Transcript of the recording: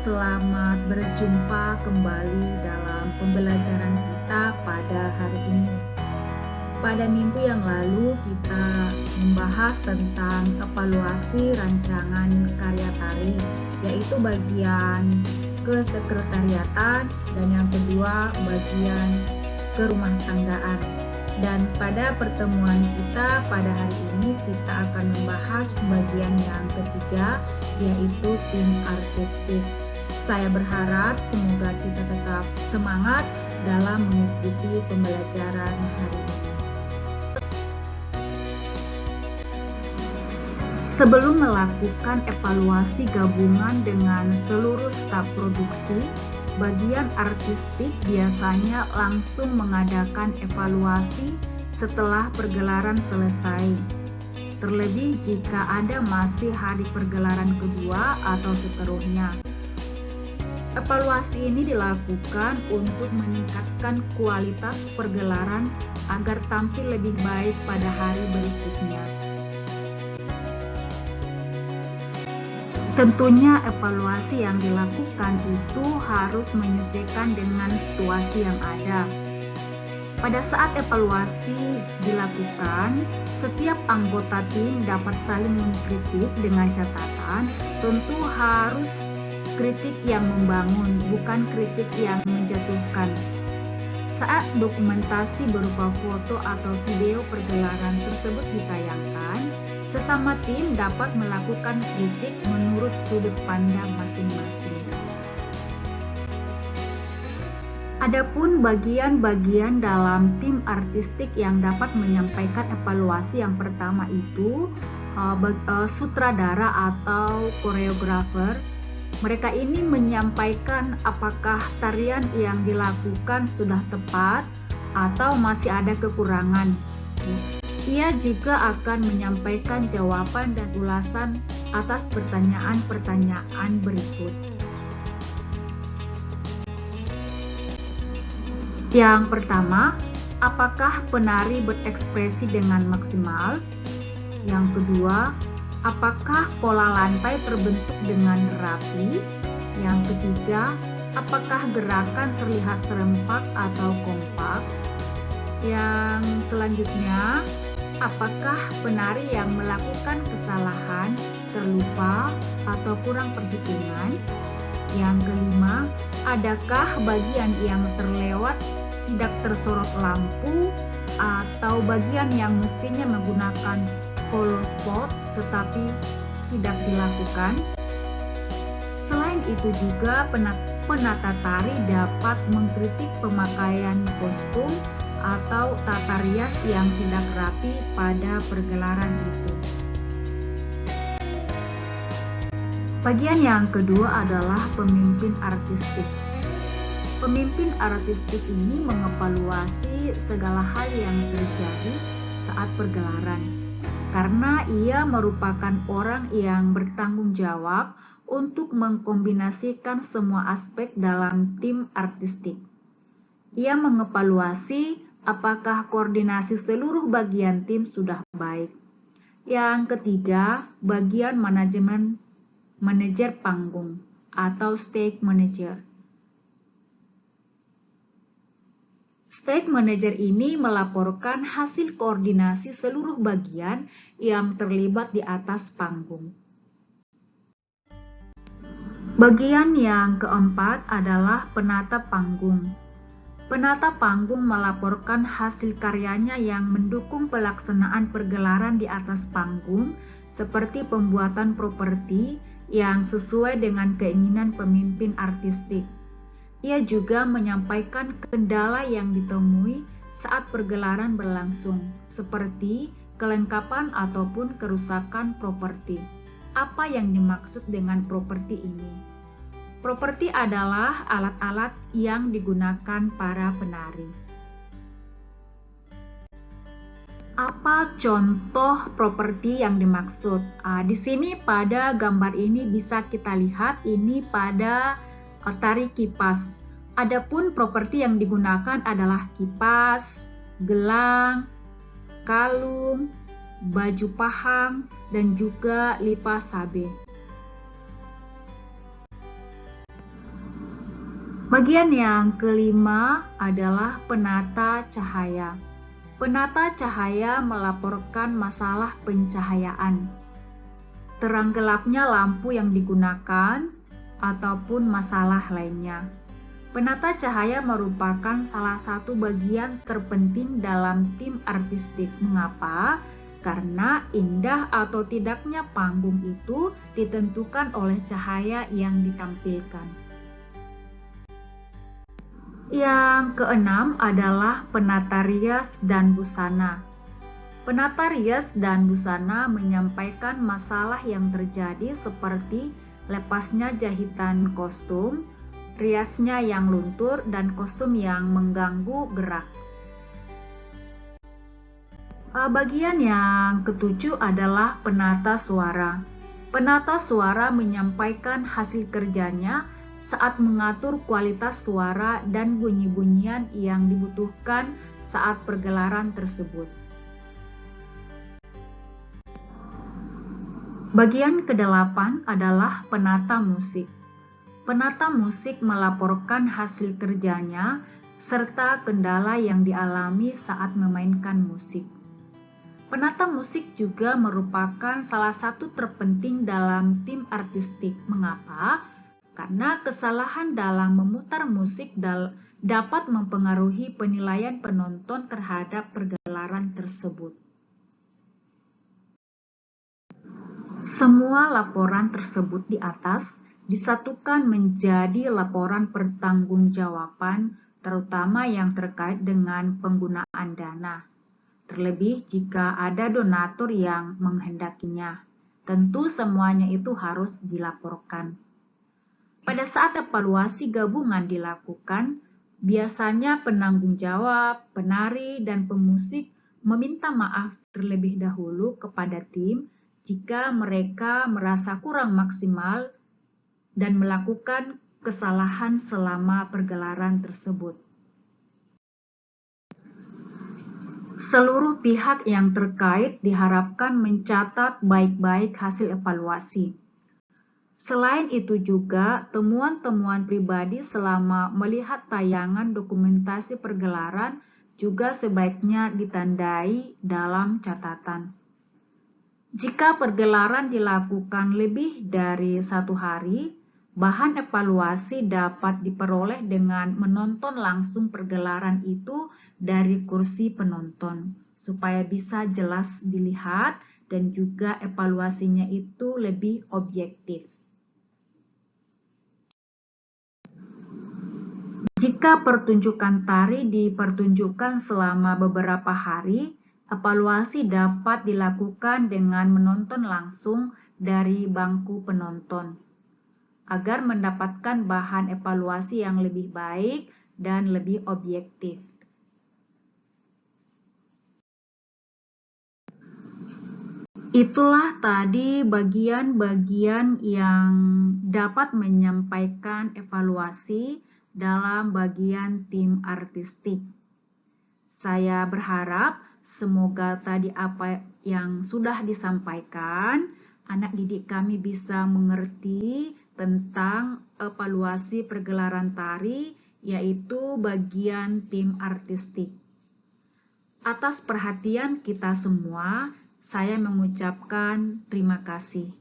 selamat berjumpa kembali dalam pembelajaran kita pada hari ini. Pada minggu yang lalu kita membahas tentang evaluasi rancangan karya tari, yaitu bagian kesekretariatan dan yang kedua bagian kerumah tanggaan. Dan pada pertemuan kita pada hari ini kita akan membahas bagian yang ketiga, yaitu tim artistik. Saya berharap semoga kita tetap semangat dalam mengikuti pembelajaran hari ini. Sebelum melakukan evaluasi gabungan dengan seluruh staf produksi, bagian artistik biasanya langsung mengadakan evaluasi setelah pergelaran selesai. Terlebih jika ada masih hari pergelaran kedua atau seterusnya. Evaluasi ini dilakukan untuk meningkatkan kualitas pergelaran agar tampil lebih baik pada hari berikutnya. Tentunya evaluasi yang dilakukan itu harus menyesuaikan dengan situasi yang ada. Pada saat evaluasi dilakukan, setiap anggota tim dapat saling mengkritik dengan catatan, tentu harus kritik yang membangun, bukan kritik yang menjatuhkan. Saat dokumentasi berupa foto atau video pergelaran tersebut ditayangkan, sesama tim dapat melakukan kritik menurut sudut pandang masing-masing. Adapun bagian-bagian dalam tim artistik yang dapat menyampaikan evaluasi yang pertama itu sutradara atau koreografer. Mereka ini menyampaikan apakah tarian yang dilakukan sudah tepat atau masih ada kekurangan. Ia juga akan menyampaikan jawaban dan ulasan atas pertanyaan-pertanyaan berikut. Yang pertama, apakah penari berekspresi dengan maksimal? Yang kedua, apakah pola lantai terbentuk dengan rapi? Yang ketiga, apakah gerakan terlihat serempak atau kompak? Yang selanjutnya, apakah penari yang melakukan kesalahan, terlupa, atau kurang perhitungan? Yang kelima, adakah bagian yang terlewat, tidak tersorot lampu, atau bagian yang mestinya menggunakan follow spot tetapi tidak dilakukan? Selain itu juga penata tari dapat mengkritik pemakaian kostum atau tata rias yang tidak rapi pada pergelaran itu. Bagian yang kedua adalah pemimpin artistik. Pemimpin artistik ini mengevaluasi segala hal yang terjadi saat pergelaran, karena ia merupakan orang yang bertanggung jawab untuk mengkombinasikan semua aspek dalam tim artistik. Ia mengevaluasi apakah koordinasi seluruh bagian tim sudah baik. Yang ketiga, bagian manajer panggung atau stage manager. Stage manager ini melaporkan hasil koordinasi seluruh bagian yang terlibat di atas panggung. Bagian yang keempat adalah penata panggung. Penata panggung melaporkan hasil karyanya yang mendukung pelaksanaan pergelaran di atas panggung, seperti pembuatan properti yang sesuai dengan keinginan pemimpin artistik. Ia juga menyampaikan kendala yang ditemui saat pergelaran berlangsung, seperti kelengkapan ataupun kerusakan properti. Apa yang dimaksud dengan properti ini? Properti adalah alat-alat yang digunakan para penari. Apa contoh properti yang dimaksud? Di sini pada gambar ini bisa kita lihat ini pada tari kipas. Adapun properti yang digunakan adalah kipas, gelang, kalung, baju pahang, dan juga lipas sabe. Bagian yang kelima adalah penata cahaya. Penata cahaya melaporkan masalah pencahayaan, terang gelapnya lampu yang digunakan, ataupun masalah lainnya. Penata cahaya merupakan salah satu bagian terpenting dalam tim artistik. Mengapa? Karena indah atau tidaknya panggung itu ditentukan oleh cahaya yang ditampilkan. Yang keenam adalah penata rias dan busana. Penata rias dan busana menyampaikan masalah yang terjadi seperti lepasnya jahitan kostum, riasnya yang luntur, dan kostum yang mengganggu gerak. Bagian yang ketujuh adalah penata suara. Penata suara menyampaikan hasil kerjanya saat mengatur kualitas suara dan bunyi-bunyian yang dibutuhkan saat pergelaran tersebut. Bagian kedelapan adalah penata musik. Penata musik melaporkan hasil kerjanya serta kendala yang dialami saat memainkan musik. Penata musik juga merupakan salah satu terpenting dalam tim artistik. Mengapa? Karena kesalahan dalam memutar musik dapat mempengaruhi penilaian penonton terhadap pergelaran tersebut. Semua laporan tersebut di atas disatukan menjadi laporan pertanggungjawaban, terutama yang terkait dengan penggunaan dana. Terlebih jika ada donatur yang menghendakinya. Tentu semuanya itu harus dilaporkan. Pada saat evaluasi gabungan dilakukan, biasanya penanggung jawab, penari, dan pemusik meminta maaf terlebih dahulu kepada tim jika mereka merasa kurang maksimal dan melakukan kesalahan selama pergelaran tersebut. Seluruh pihak yang terkait diharapkan mencatat baik-baik hasil evaluasi. Selain itu juga, temuan-temuan pribadi selama melihat tayangan dokumentasi pergelaran juga sebaiknya ditandai dalam catatan. Jika pergelaran dilakukan lebih dari 1 hari, bahan evaluasi dapat diperoleh dengan menonton langsung pergelaran itu dari kursi penonton, supaya bisa jelas dilihat dan juga evaluasinya itu lebih objektif. Jika pertunjukan tari dipertunjukkan selama beberapa hari, evaluasi dapat dilakukan dengan menonton langsung dari bangku penonton, agar mendapatkan bahan evaluasi yang lebih baik dan lebih objektif. Itulah tadi bagian-bagian yang dapat menyampaikan evaluasi dalam bagian tim artistik. Saya berharap semoga tadi apa yang sudah disampaikan, anak didik kami bisa mengerti tentang evaluasi pergelaran tari, yaitu bagian tim artistik. Atas perhatian kita semua, saya mengucapkan terima kasih.